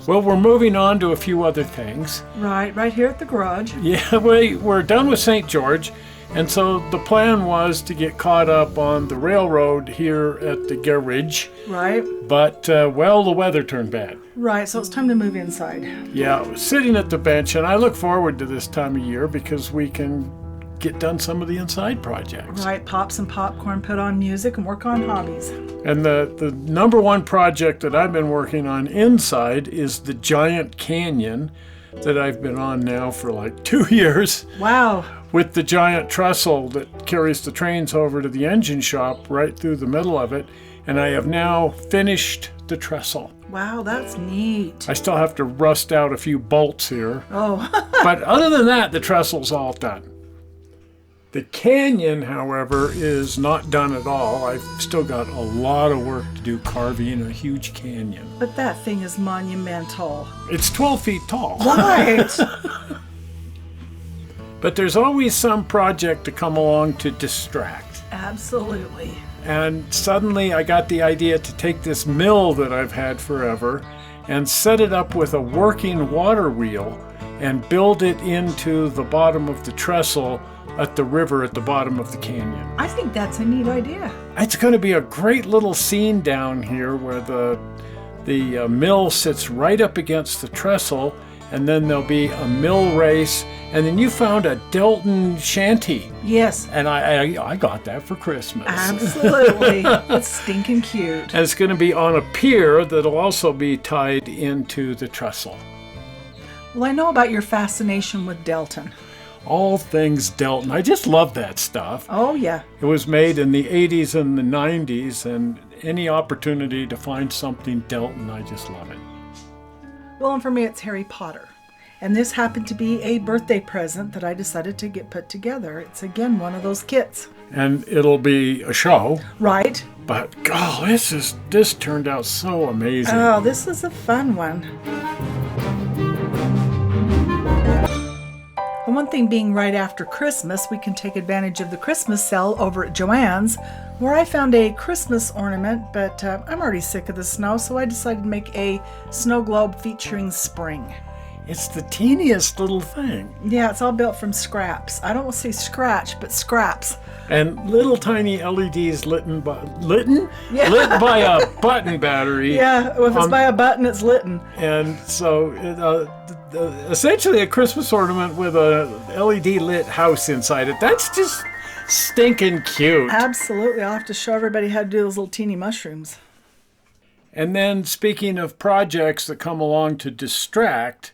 Well, we're moving on to a few other things. Right here at the garage. Yeah, we're done with St. George, and so the plan was to get caught up on the railroad here at the garage. Right. But, the weather turned bad. Right, so it's time to move inside. Yeah, I was sitting at the bench, and I look forward to this time of year because we can get done some of the inside projects. Right, pop some popcorn, put on music, and work on hobbies. And the number one project that I've been working on inside is the giant canyon that I've been on now for like 2 years. Wow. With the giant trestle that carries the trains over to the engine shop right through the middle of it. And I have now finished the trestle. Wow, that's neat. I still have to rust out a few bolts here. Oh. But other than that, the trestle's all done. The canyon, however, is not done at all. I've still got a lot of work to do carving a huge canyon. But that thing is monumental. It's 12 feet tall. Right. But there's always some project to come along to distract. Absolutely. And suddenly I got the idea to take this mill that I've had forever and set it up with a working water wheel and build it into the bottom of the trestle at the river at the bottom of the canyon. I think that's a neat idea. It's going to be a great little scene down here where the mill sits right up against the trestle, and then there'll be a mill race, and then you found a Delton shanty. Yes. And I got that for Christmas. Absolutely. It's stinking cute. And it's going to be on a pier that'll also be tied into the trestle. Well, I know about your fascination with Delton. All things Delton. I just love that stuff. Oh, yeah. It was made in the 80s and the 90s, and any opportunity to find something Delton, I just love it. Well, and for me, it's Harry Potter. And this happened to be a birthday present that I decided to get put together. It's, again, one of those kits. And it'll be a show. Right. But, God, this turned out so amazing. Oh, this is a fun one. And one thing being right after Christmas, we can take advantage of the Christmas sale over at Joann's, where I found a Christmas ornament, but I'm already sick of the snow, so I decided to make a snow globe featuring spring. It's the teeniest little thing. Yeah, it's all built from scraps. I don't want to say scratch, but scraps. And little tiny LEDs lit by a button battery. Yeah, if it's by a button, it's lit. And so essentially a Christmas ornament with a LED lit house inside it. That's just stinking cute. Absolutely. I'll have to show everybody how to do those little teeny mushrooms. And then speaking of projects that come along to distract,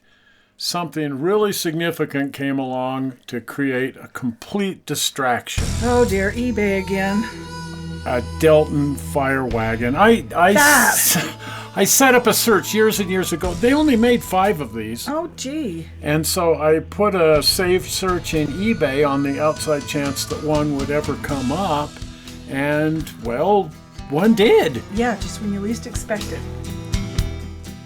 something really significant came along to create a complete distraction. Oh dear, eBay again. A Delton fire wagon. I set up a search years and years ago. They only made 5 of these. Oh, gee. And so I put a saved search in eBay on the outside chance that one would ever come up. And, well, one did. Yeah, just when you least expect it.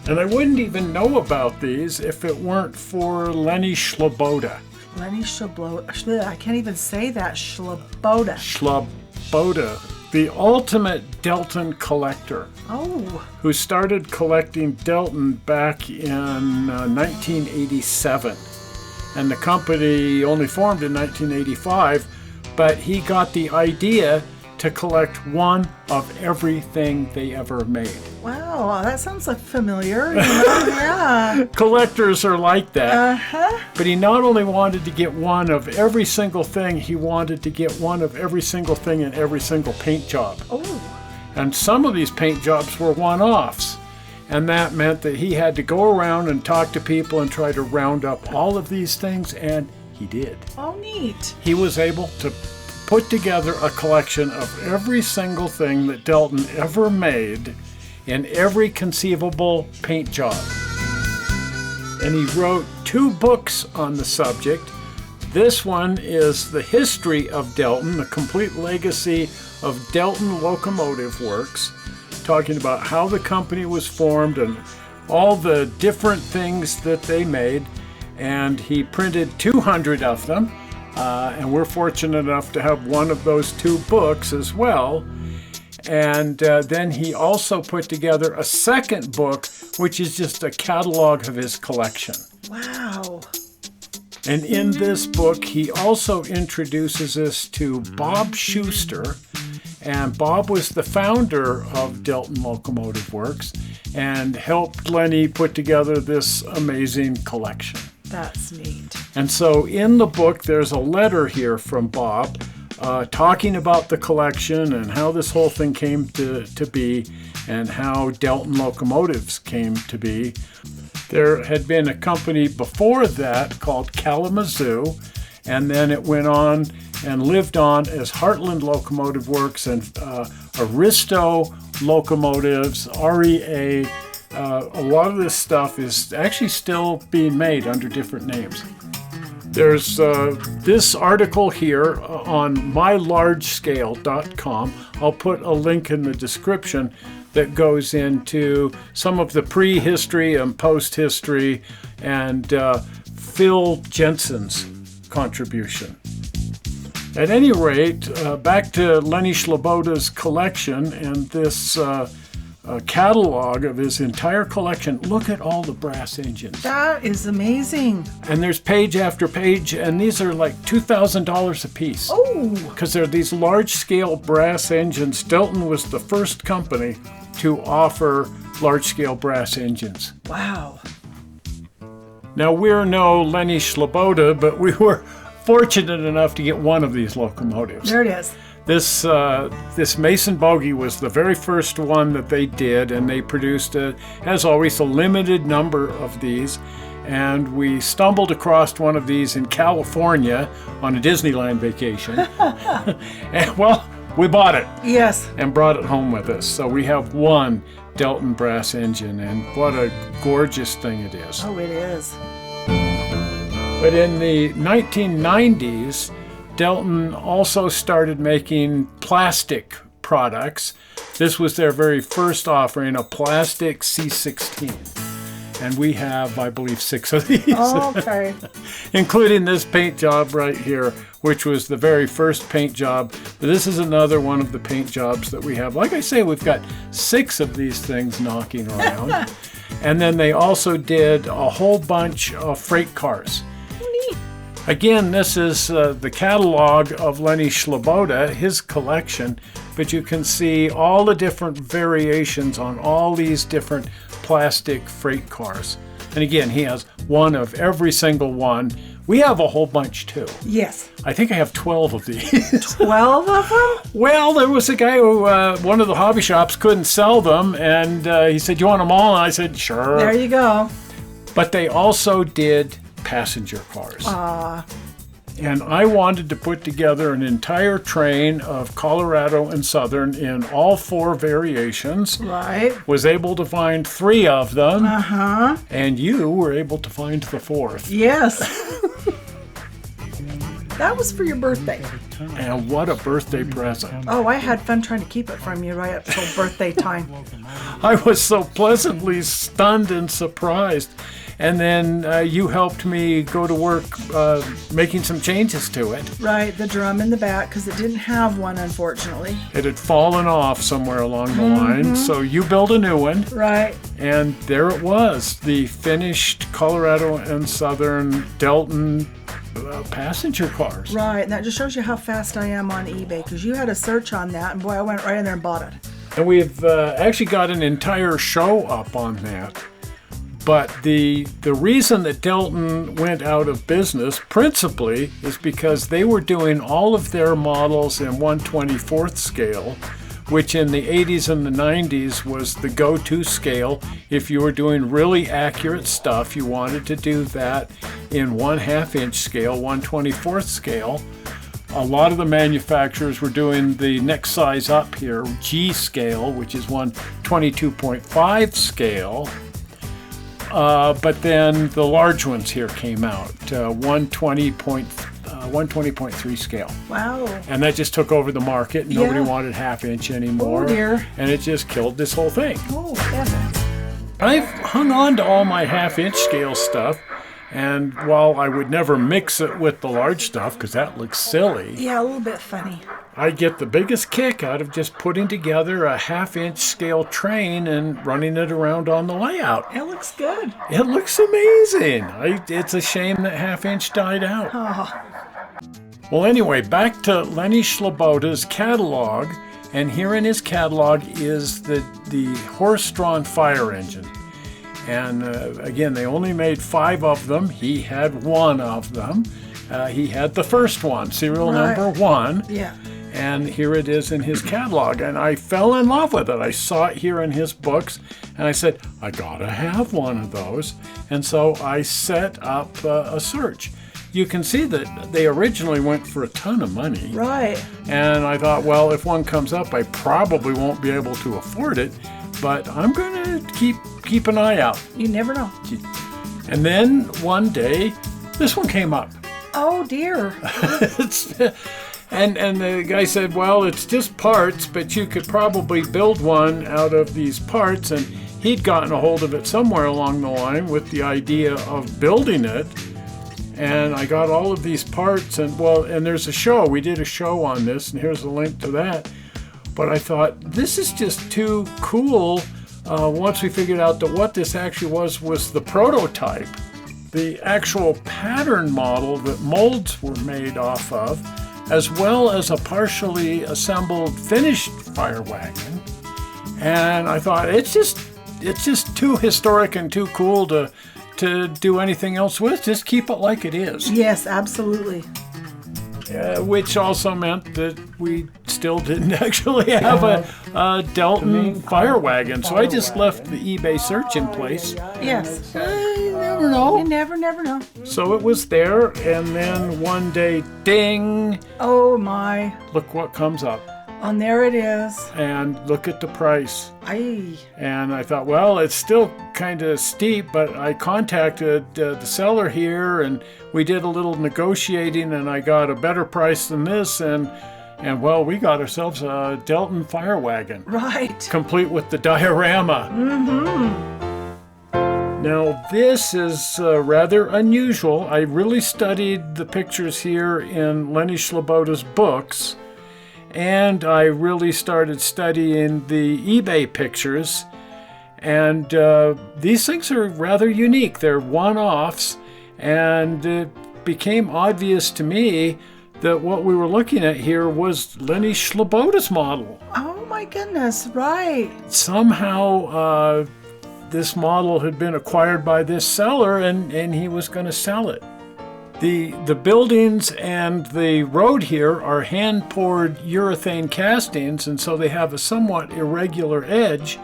And I wouldn't even know about these if it weren't for Lenny Schloboda. Lenny Schloboda. I can't even say that. Schloboda. Schloboda. The ultimate Delton collector. Oh. Who started collecting Delton back in 1987. And the company only formed in 1985, but he got the idea to collect one of everything they ever made. Wow, that sounds like familiar. Yeah. Collectors are like that. Uh-huh. But he not only wanted to get one of every single thing, he wanted to get one of every single thing in every single paint job. Oh. And some of these paint jobs were one-offs. And that meant that he had to go around and talk to people and try to round up all of these things, and he did. Oh, neat. He was able to put together a collection of every single thing that Delton ever made in every conceivable paint job. And he wrote 2 books on the subject. This one is The History of Delton, the complete legacy of Delton Locomotive Works, talking about how the company was formed and all the different things that they made. And he printed 200 of them. And we're fortunate enough to have one of those 2 books as well. And then he also put together a second book, which is just a catalog of his collection. Wow. And in this book, he also introduces us to Bob Schuster. And Bob was the founder of Delton Locomotive Works and helped Lenny put together this amazing collection. That's neat. And so in the book, there's a letter here from Bob talking about the collection and how this whole thing came to be and how Delton Locomotives came to be. There had been a company before that called Kalamazoo, and then it went on and lived on as Heartland Locomotive Works and Aristo Locomotives, REA. A lot of this stuff is actually still being made under different names. There's this article here on mylargescale.com. I'll put a link in the description that goes into some of the prehistory and post-history and Phil Jensen's contribution. At any rate, back to Lenny Sloboda's collection and this catalog of his entire collection. Look at all the brass engines. That is amazing. And there's page after page, and these are like $2,000 a piece. Oh! Because they're these large-scale brass engines. Delton was the first company to offer large-scale brass engines. Wow. Now, we're no Lenny Sloboda, but we were fortunate enough to get one of these locomotives. There it is. This Mason Boogie was the very first one that they did, and they produced, as always, a limited number of these. And we stumbled across one of these in California on a Disneyland vacation. And, well, we bought it. Yes. And brought it home with us. So we have one Delton brass engine, and what a gorgeous thing it is. Oh, it is. But in the 1990s, Delton also started making plastic products. This was their very first offering, a plastic C16. And we have, I believe, 6 of these. Oh, okay. Including this paint job right here, which was the very first paint job. This is another one of the paint jobs that we have. Like I say, we've got 6 of these things knocking around. And then they also did a whole bunch of freight cars. Again, this is the catalog of Lenny Sloboda, his collection, but you can see all the different variations on all these different plastic freight cars. And again, he has one of every single one. We have a whole bunch too. Yes. I think I have 12 of these. 12 of them? Well, there was a guy who, one of the hobby shops couldn't sell them, and he said, "You want them all?" And I said, "Sure." There you go. But they also did passenger cars. And I wanted to put together an entire train of Colorado and Southern in all 4 variations. Right. Was able to find 3 of them. Uh-huh. And you were able to find the 4th. Yes. That was for your birthday. And what a birthday present. Oh, I had fun trying to keep it from you right up till birthday time. I was so pleasantly stunned and surprised. And then you helped me go to work making some changes to it. Right, the drum in the back, because it didn't have one, unfortunately. It had fallen off somewhere along the line, so you built a new one. Right. And there it was, the finished Colorado and Southern Delton passenger cars. Right, and that just shows you how fast I am on eBay, because you had a search on that, and boy, I went right in there and bought it. And we've actually got an entire show up on that. But the reason that Delton went out of business principally is because they were doing all of their models in 1/24th scale, which in the 80s and the 90s was the go-to scale. If you were doing really accurate stuff, you wanted to do that in 1/2 inch scale, 1/24th scale. A lot of the manufacturers were doing the next size up here, G scale, which is 1/22.5 scale. But then the large ones here came out, 120.3 scale. Wow. And that just took over the market. Nobody Yeah. wanted 1/2 inch anymore. Oh, dear. And it just killed this whole thing. Oh, heavens. I've hung on to all my 1/2 inch scale stuff, And while I would never mix it with the large stuff because that looks silly, Yeah, a little bit funny. I get the biggest kick out of just putting together a 1/2-inch scale train and running it around on the layout. It looks good. It looks amazing. It's a shame that 1/2-inch died out. Oh, Well, anyway, back to Lenny Sloboda's catalog, and here in his catalog is the horse-drawn fire engine. And again, they only made 5 of them. He had 1 of them. He had the first one, serial number 1. yeah. And here it is in his catalog. And I fell in love with it. I saw it here in his books, and I said, I gotta have one of those. And so I set up a search. You can see that they originally went for a ton of money. Right. And I thought, well, if one comes up, I probably won't be able to afford it, but I'm going to keep an eye out. You never know. And then one day, this one came up. Oh, dear. And the guy said, well, it's just parts, but you could probably build one out of these parts. And he'd gotten a hold of it somewhere along the line with the idea of building it. And I got all of these parts, and there's a show. We did a show on this, and here's a link to that. But I thought, this is just too cool. Once we figured out that what this actually was the prototype, the actual pattern model that molds were made off of, as well as a partially assembled finished fire wagon. And I thought, it's just too historic and too cool to do anything else with. Just keep it like it is. Yes, absolutely. Which also meant that we still didn't actually have a Delton fire wagon. So I just left the eBay search in place. Yes. You never know. You never know. So it was there, and then one day, ding! Oh, my. Look what comes up. And there it is. And look at the price. Aye. And I thought, well, it's still kind of steep, but I contacted the seller here, and we did a little negotiating, and I got a better price than this, and well, we got ourselves a Delton fire wagon. Right. Complete with the diorama. Mm-hmm. Now, this is rather unusual. I really studied the pictures here in Lenny Sloboda's books, and I really started studying the eBay pictures. And these things are rather unique. They're one-offs, and it became obvious to me that what we were looking at here was Lenny Sloboda's model. Oh my goodness, right. Somehow this model had been acquired by this seller, and he was going to sell it. The buildings and the road here are hand-poured urethane castings, and so they have a somewhat irregular edge.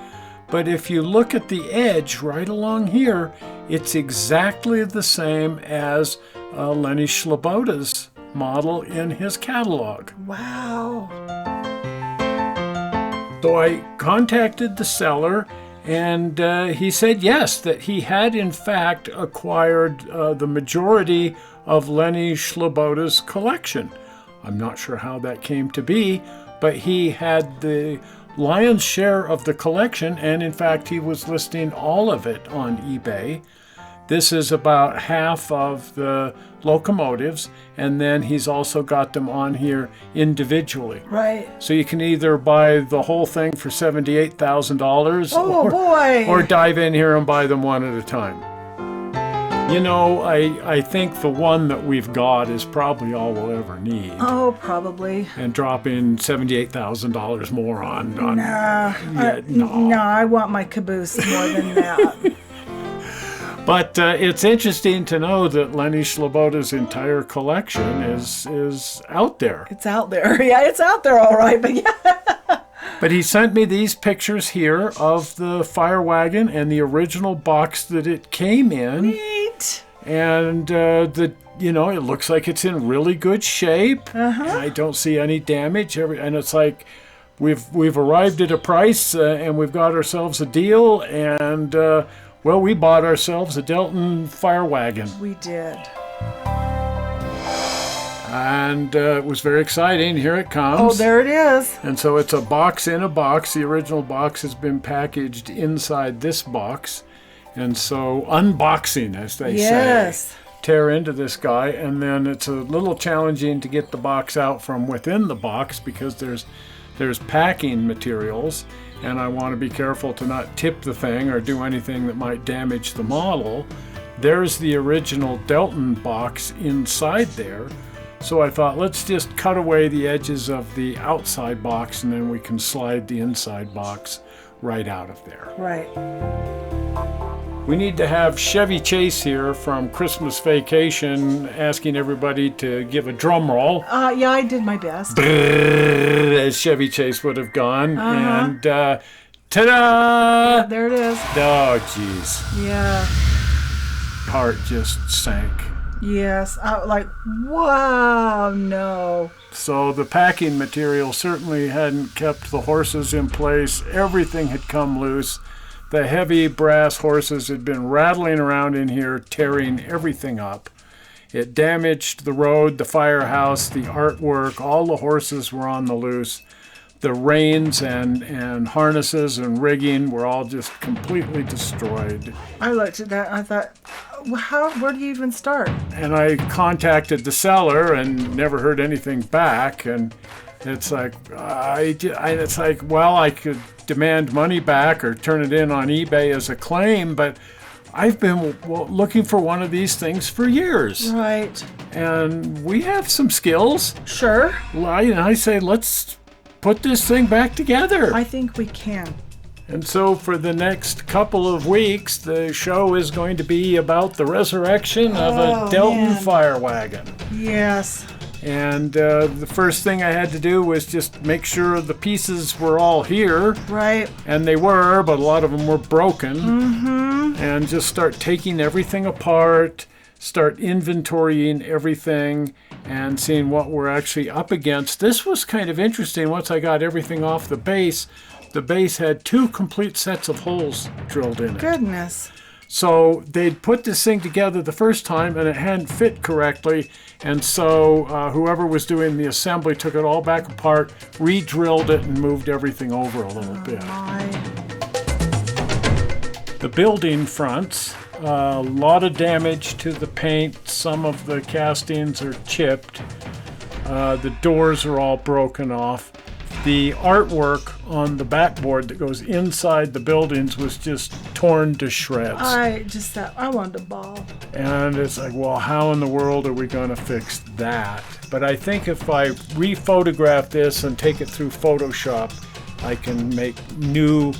But if you look at the edge right along here, it's exactly the same as Lenny Sloboda's model in his catalog. Wow. So I contacted the seller, and he said yes, that he had in fact acquired the majority of Lenny Sloboda's collection. I'm not sure how that came to be, but he had the lion's share of the collection, and in fact he was listing all of it on eBay. This is about half of the locomotives, and then he's also got them on here individually. Right. So you can either buy the whole thing for $78,000 Oh, boy. or dive in here and buy them one at a time. You know, I think the one that we've got is probably all we'll ever need. Oh, probably. And drop in $78,000 more on No, I want my caboose more than that. But it's interesting to know that Lenny Sloboda's entire collection is out there. It's out there. Yeah, it's out there all right, but yeah. But he sent me these pictures here of the fire wagon and the original box that it came in. Neat. And it looks like it's in really good shape. Uh-huh. I don't see any damage. And it's like we've arrived at a price and we've got ourselves a deal. And we bought ourselves a Delton fire wagon. We did. And it was very exciting. Here it comes. Oh, there it is. And so it's a box in a box. The original box has been packaged inside this box. And so unboxing, as they Yes. say, tear into this guy, and then it's a little challenging to get the box out from within the box because there's packing materials, and I want to be careful to not tip the thing or do anything that might damage the model. There's the original Delton box inside there. So I thought, let's just cut away the edges of the outside box, and then we can slide the inside box right out of there. Right. We need to have Chevy Chase here from Christmas Vacation asking everybody to give a drum roll. Yeah, I did my best. As Chevy Chase would have gone. And ta-da! There it is. Oh, jeez. Yeah. Heart just sank. Yes. Like, wow, no. So the packing material certainly hadn't kept the horses in place. Everything had come loose. The heavy brass horses had been rattling around in here, tearing everything up. It damaged the road, the firehouse, the artwork. All the horses were on the loose. The reins and harnesses and rigging were all just completely destroyed. I looked at that and I thought, where do you even start? And I contacted the seller and never heard anything back. And it's like, well, I could demand money back or turn it in on eBay as a claim, but I've been looking for one of these things for years. Right. And we have some skills. Sure. I say, let's put this thing back together. I think we can. And so for the next couple of weeks, the show is going to be about the resurrection of a Delton fire wagon. Yes. And the first thing I had to do was just make sure the pieces were all here. Right. And they were, but a lot of them were broken. Mm-hmm. And just start taking everything apart, start inventorying everything, and seeing what we're actually up against. This was kind of interesting. Once I got everything off the base had 2 complete sets of holes drilled in it. Goodness. So they'd put this thing together the first time and it hadn't fit correctly. And so whoever was doing the assembly took it all back apart, re-drilled it, and moved everything over a little bit. My. The building fronts, a lot of damage to the paint. Some of the castings are chipped. The doors are all broken off. The artwork on the backboard that goes inside the buildings was just torn to shreds. I just thought, I wanted to bawl. And it's like, well, how in the world are we going to fix that? But I think if I re-photograph this and take it through Photoshop, I can make new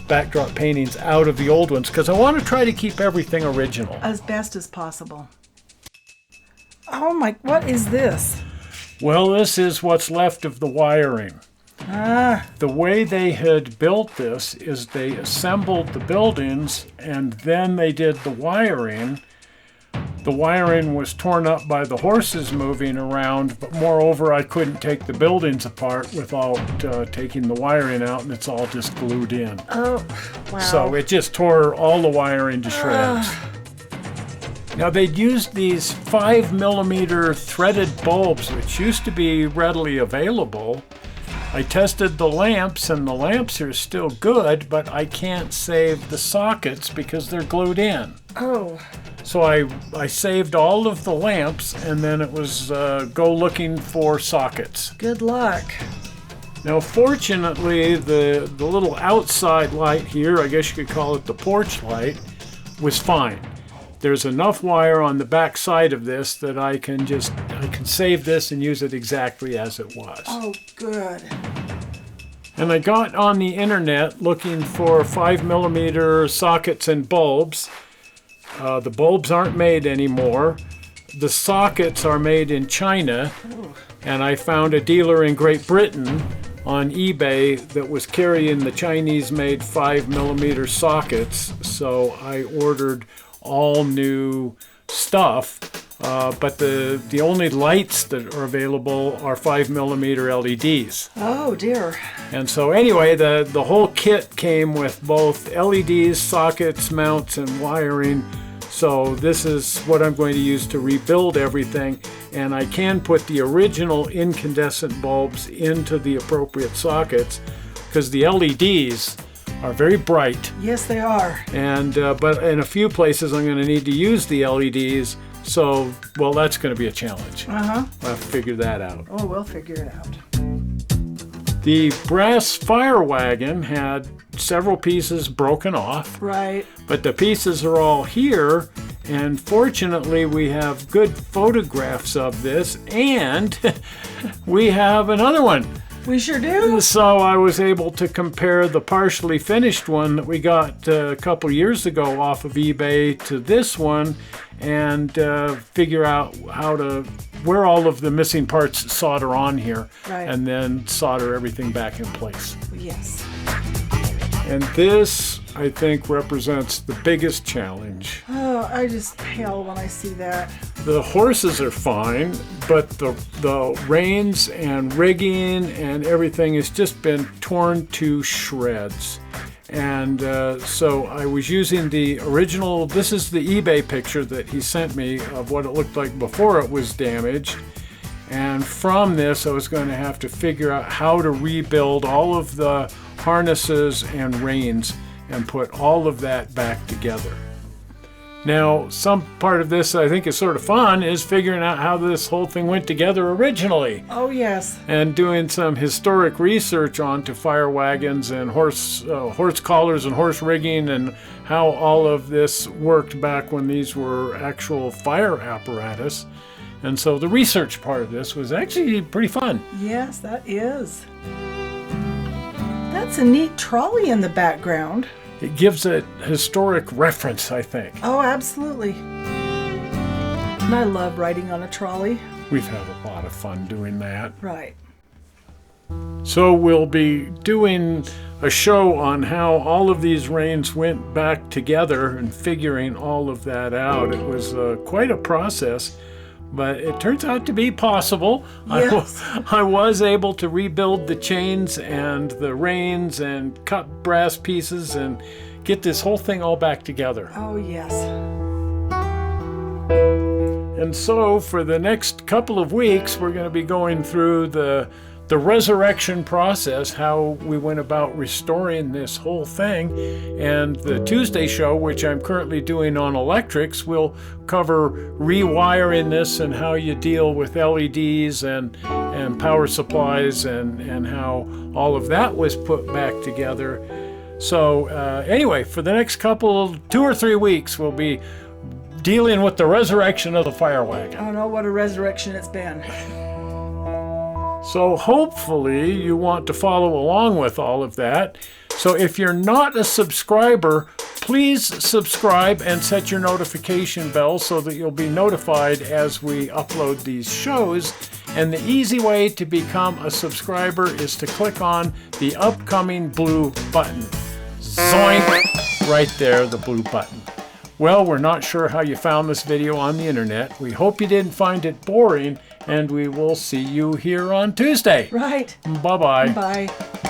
backdrop paintings out of the old ones, because I want to try to keep everything original. As best as possible. Oh my, what is this? Well, this is what's left of the wiring. The way they had built this is they assembled the buildings and then they did the wiring. The wiring was torn up by the horses moving around, but moreover, I couldn't take the buildings apart without taking the wiring out, and it's all just glued in. Oh, wow. So it just tore all the wiring to shreds. Now, they'd used these 5mm threaded bulbs, which used to be readily available. I tested the lamps, and the lamps are still good, but I can't save the sockets because they're glued in. Oh. So I saved all of the lamps, and then it was go looking for sockets. Good luck. Now, fortunately, the little outside light here, I guess you could call it the porch light, was fine. There's enough wire on the back side of this that I can save this and use it exactly as it was. Oh, good. And I got on the internet looking for 5mm sockets and bulbs. The bulbs aren't made anymore. The sockets are made in China. Ooh. And I found a dealer in Great Britain on eBay that was carrying the Chinese-made 5mm sockets. So I ordered all new stuff, but the only lights that are available are 5mm LEDs. Oh dear. And so anyway, the whole kit came with both LEDs, sockets, mounts, and wiring. So this is what I'm going to use to rebuild everything. And I can put the original incandescent bulbs into the appropriate sockets, because the LEDs are very bright. Yes, they are. And but in a few places I'm going to need to use the LEDs. So, well, that's going to be a challenge. Uh-huh. I'll have to figure that out. Oh, we'll figure it out. The brass fire wagon had several pieces broken off. Right. But the pieces are all here. And fortunately, we have good photographs of this. And we have another one. We sure do. So I was able to compare the partially finished one that we got a couple years ago off of eBay to this one, and figure out where all of the missing parts solder on here, right. And then solder everything back in place. Yes. And this, I think, represents the biggest challenge. Oh, I just pale when I see that. The horses are fine, but the reins and rigging and everything has just been torn to shreds. And so I was using the original, this is the eBay picture that he sent me of what it looked like before it was damaged. And from this, I was going to have to figure out how to rebuild all of the harnesses and reins and put all of that back together. Now, some part of this I think is sort of fun is figuring out how this whole thing went together originally. Oh, yes. And doing some historic research onto fire wagons and horse collars and horse rigging and how all of this worked back when these were actual fire apparatus. And so the research part of this was actually pretty fun. Yes, that is. That's a neat trolley in the background. It gives a historic reference, I think. Oh, absolutely. And I love riding on a trolley. We've had a lot of fun doing that. Right. So we'll be doing a show on how all of these reins went back together and figuring all of that out. It was quite a process. But it turns out to be possible. Yes. I was able to rebuild the chains and the reins and cut brass pieces and get this whole thing all back together. Oh, yes. And so for the next couple of weeks, we're going to be going through the resurrection process, how we went about restoring this whole thing. And the Tuesday show, which I'm currently doing on electrics, will cover rewiring this and how you deal with LEDs and power supplies and how all of that was put back together. So anyway, for the next 2 or 3 weeks, we'll be dealing with the resurrection of the fire wagon. I don't know what a resurrection it's been. So hopefully you want to follow along with all of that. So if you're not a subscriber, please subscribe and set your notification bell so that you'll be notified as we upload these shows. And the easy way to become a subscriber is to click on the upcoming blue button. Zoink! Right there, the blue button. Well, we're not sure how you found this video on the internet. We hope you didn't find it boring, and we will see you here on Tuesday. Right. Bye-bye. Bye.